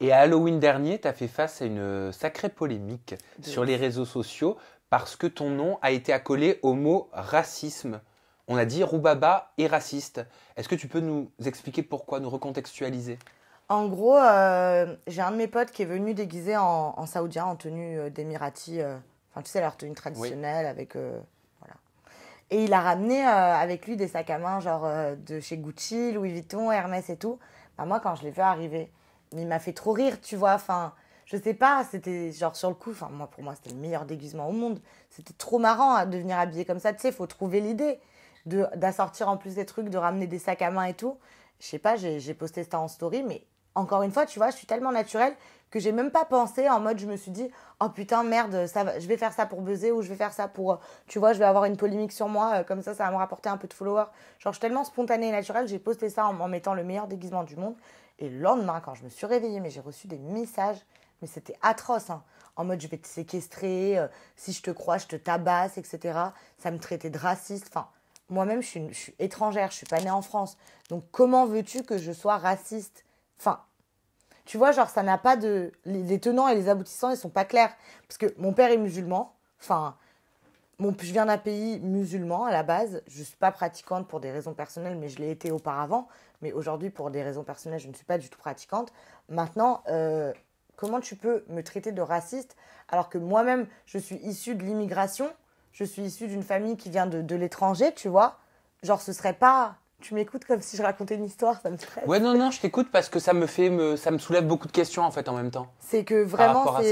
Et à Halloween dernier, tu as fait face à une sacrée polémique sur les réseaux sociaux parce que ton nom a été accolé au mot racisme. On a dit Roubaba est raciste. Est-ce que tu peux nous expliquer pourquoi, nous recontextualiser? En gros, j'ai un de mes potes qui est venu déguisé en saoudien, en tenue d'émirati. Enfin, tu sais, leur tenue Oui. traditionnelle avec. Voilà. Et il a ramené avec lui des sacs à main, genre de chez Gucci, Louis Vuitton, Hermès et tout. Bah, moi, quand je l'ai vu arriver, il m'a fait trop rire, tu vois. Enfin, je sais pas, c'était genre sur le coup, enfin, moi, pour moi, c'était le meilleur déguisement au monde. C'était trop marrant de venir habiller comme ça. Tu sais, il faut trouver l'idée d'assortir en plus des trucs, de ramener des sacs à main et tout. Je sais pas, j'ai posté ça en story, mais encore une fois, tu vois, je suis tellement naturelle que j'ai même pas pensé en mode, je me suis dit, oh putain, merde, je vais faire ça pour buzzer ou je vais faire ça pour, tu vois, je vais avoir une polémique sur moi, comme ça va me rapporter un peu de followers. Genre, je suis tellement spontanée et naturelle, j'ai posté ça en mettant le meilleur déguisement du monde. Et le lendemain, quand je me suis réveillée, mais j'ai reçu des messages, mais c'était atroce, hein, en mode, je vais te séquestrer, si je te crois, je te tabasse, etc. Ça me traitait de raciste. Enfin, moi-même, je suis étrangère, je suis pas née en France. Donc, comment veux-tu que je sois raciste? Enfin, tu vois, genre, ça n'a pas de. Les tenants et les aboutissants, ils sont pas clairs. Parce que mon père est musulman. Enfin, je viens d'un pays musulman à la base. Je ne suis pas pratiquante pour des raisons personnelles, mais je l'ai été auparavant. Mais aujourd'hui, pour des raisons personnelles, je ne suis pas du tout pratiquante. Maintenant, comment tu peux me traiter de raciste alors que moi-même, je suis issue de l'immigration? Je suis issue d'une famille qui vient de l'étranger, tu vois? Genre, ce serait pas. Tu m'écoutes comme si je racontais une histoire, ça me stresse. Ouais, non, non, je t'écoute parce que ça me soulève beaucoup de questions en fait en même temps C'est que par vraiment, rapport à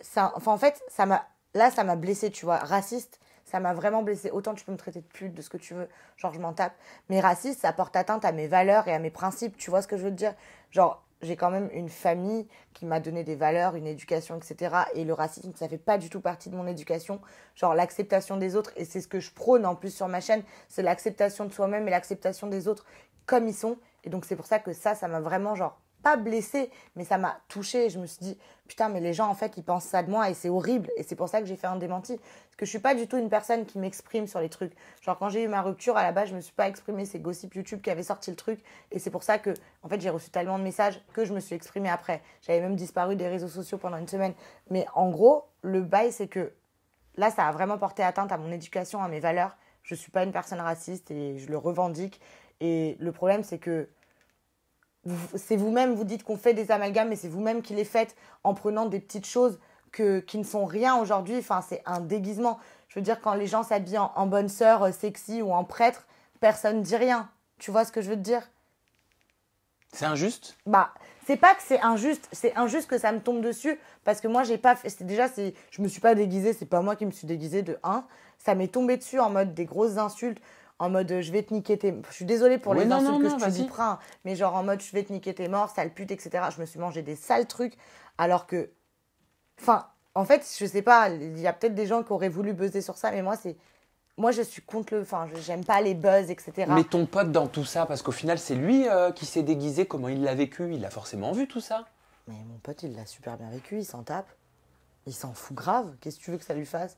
ça. enfin, en fait, ça m'a blessée, tu vois. Raciste, ça m'a vraiment blessée. Autant tu peux me traiter de pute, de ce que tu veux, genre je m'en tape. Mais raciste, ça porte atteinte à mes valeurs et à mes principes, tu vois ce que je veux te dire? Genre, j'ai quand même une famille qui m'a donné des valeurs, une éducation, etc. Et le racisme, ça fait pas du tout partie de mon éducation. Genre l'acceptation des autres, et c'est ce que je prône en plus sur ma chaîne, c'est l'acceptation de soi-même et l'acceptation des autres comme ils sont. Et donc c'est pour ça que ça m'a vraiment genre pas blessée, mais ça m'a touchée. Je me suis dit, putain, mais les gens, en fait, ils pensent ça de moi et c'est horrible. Et c'est pour ça que j'ai fait un démenti. Parce que je suis pas du tout une personne qui m'exprime sur les trucs. Genre, quand j'ai eu ma rupture, à la base, je me suis pas exprimée. C'est Gossip YouTube qui avait sorti le truc. Et c'est pour ça que, en fait, j'ai reçu tellement de messages que je me suis exprimée après. J'avais même disparu des réseaux sociaux pendant une semaine. Mais en gros, le bail, c'est que là, ça a vraiment porté atteinte à mon éducation, à mes valeurs. Je suis pas une personne raciste et je le revendique. Et le problème, c'est que c'est vous-même, vous dites qu'on fait des amalgames, mais c'est vous-même qui les faites en prenant des petites choses qui ne sont rien aujourd'hui. Enfin, c'est un déguisement. Je veux dire, quand les gens s'habillent en bonne sœur, sexy ou en prêtre, personne ne dit rien. Tu vois ce que je veux te dire? C'est injuste? Bah, c'est pas que c'est injuste que ça me tombe dessus, parce que moi, j'ai pas fait, je me suis pas déguisée, c'est pas moi qui me suis déguisée de un. Ça m'est tombé dessus en mode des grosses insultes, en mode je vais te niquer tes. Je suis désolée pour Oui, les non, non, insultes que je non, te dis, vas-y. mais genre en mode je vais te niquer tes morts, sale pute, etc. Je me suis mangé des sales trucs, alors que. Enfin, en fait, je sais pas, il y a peut-être des gens qui auraient voulu buzzer sur ça, mais moi, c'est. Moi, je suis contre le. Enfin, j'aime pas les buzz, Mais etc. ton pote dans tout ça, parce qu'au final, c'est lui qui s'est déguisé, comment il l'a vécu, il a forcément vu tout ça. Mais mon pote, il l'a super bien vécu, il s'en tape. Il s'en fout grave. Qu'est-ce que tu veux que ça lui fasse?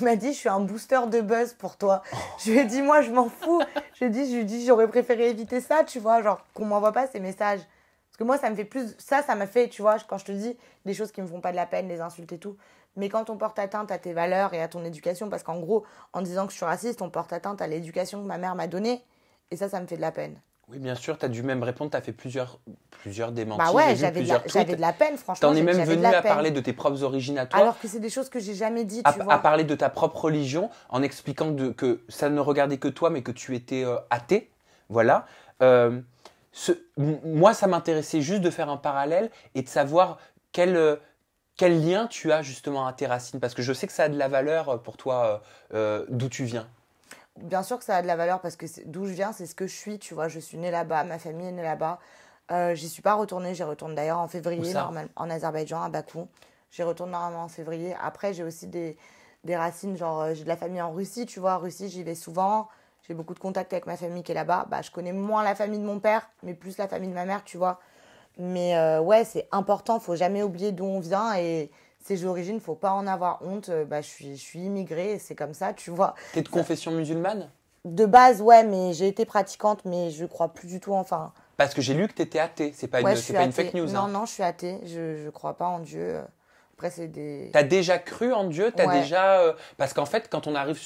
Il m'a dit, je suis un booster de buzz pour toi. Je lui ai dit, moi, je m'en fous. Je lui ai dit, j'aurais préféré éviter ça, tu vois, genre qu'on m'envoie pas ces messages. Parce que moi, ça me fait plus. Ça m'a fait, tu vois, quand je te dis des choses qui me font pas de la peine, des insultes et tout. Mais quand on porte atteinte à tes valeurs et à ton éducation, parce qu'en gros, en disant que je suis raciste, on porte atteinte à l'éducation que ma mère m'a donnée. Et ça me fait de la peine. Oui, bien sûr, tu as dû même répondre, tu as fait plusieurs Bah démentis, j'ai ouais, vu plusieurs tweets. j'avais de la peine, franchement, T'en es même j'avais de venu la à peine. parler de tes propres origines à toi, Alors que c'est des choses que j'ai jamais dit, tu à vois. parler de ta propre religion, en expliquant que ça ne regardait que toi, mais que tu étais athée. Voilà. Euh, Moi, ça m'intéressait juste de faire un parallèle et de savoir quel lien tu as justement à tes racines, parce que je sais que ça a de la valeur pour toi, d'où tu viens. Bien sûr que ça a de la valeur parce que d'où je viens, c'est ce que je suis, tu vois. Je suis née là-bas, ma famille est née là-bas. J'y suis pas retournée, j'y retourne d'ailleurs en Où février, ça? en Azerbaïdjan, à Bakou. J'y retourne normalement en février. Après, j'ai aussi des racines, genre j'ai de la famille en Russie, tu vois. En Russie, j'y vais souvent. J'ai beaucoup de contacts avec ma famille qui est là-bas. Bah, je connais moins la famille de mon père, mais plus la famille de ma mère, tu vois. Mais ouais, c'est important, faut jamais oublier d'où on vient et ses origines, faut pas en avoir honte. Bah, je suis immigrée et c'est comme ça, tu vois. T'es de Ça- confession musulmane? De base, ouais, mais j'ai été pratiquante, mais je crois plus du tout, enfin, Parce que j'ai lu que tu étais athée. C'est pas, Ouais, une, je c'est suis pas une athée. fake news. Non, Hein. non, je suis athée. Je crois pas en Dieu. Après, c'est des... T'as déjà cru en Dieu? T'as Ouais. déjà... Parce qu'en fait, quand on arrive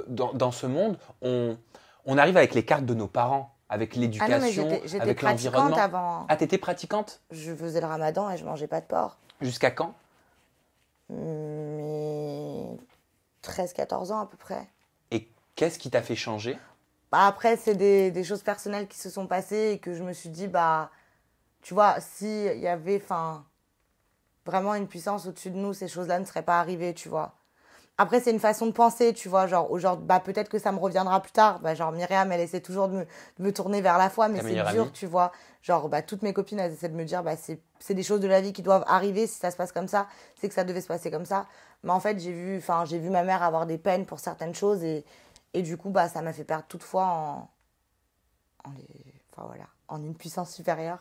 dans ce monde, on arrive avec les cartes de nos parents, avec Ah non, mais l'éducation, j'étais avec pratiquante l'environnement. avant. Ah, t'étais pratiquante? Je faisais le ramadan et je mangeais pas de porc. Jusqu'à quand? Mais 13-14 ans à peu près. Et qu'est-ce qui t'a fait changer? Bah, après, c'est des choses personnelles qui se sont passées et que je me suis dit, bah, tu vois, s'il y avait vraiment une puissance au-dessus de nous, ces choses-là ne seraient pas arrivées, tu vois. Après, c'est une façon de penser, tu vois, genre, bah, peut-être que ça me reviendra plus tard. Bah, genre, Myriam, elle essaie toujours de me tourner vers la foi, mais Ta c'est meilleure dur, amie? tu vois. Genre, bah, toutes mes copines, elles essaient de me dire, bah, c'est des choses de la vie qui doivent arriver. Si ça se passe comme ça, c'est que ça devait se passer comme ça. Mais en fait, j'ai vu ma mère avoir des peines pour certaines choses et du coup, bah, ça m'a fait perdre toute foi en une puissance supérieure.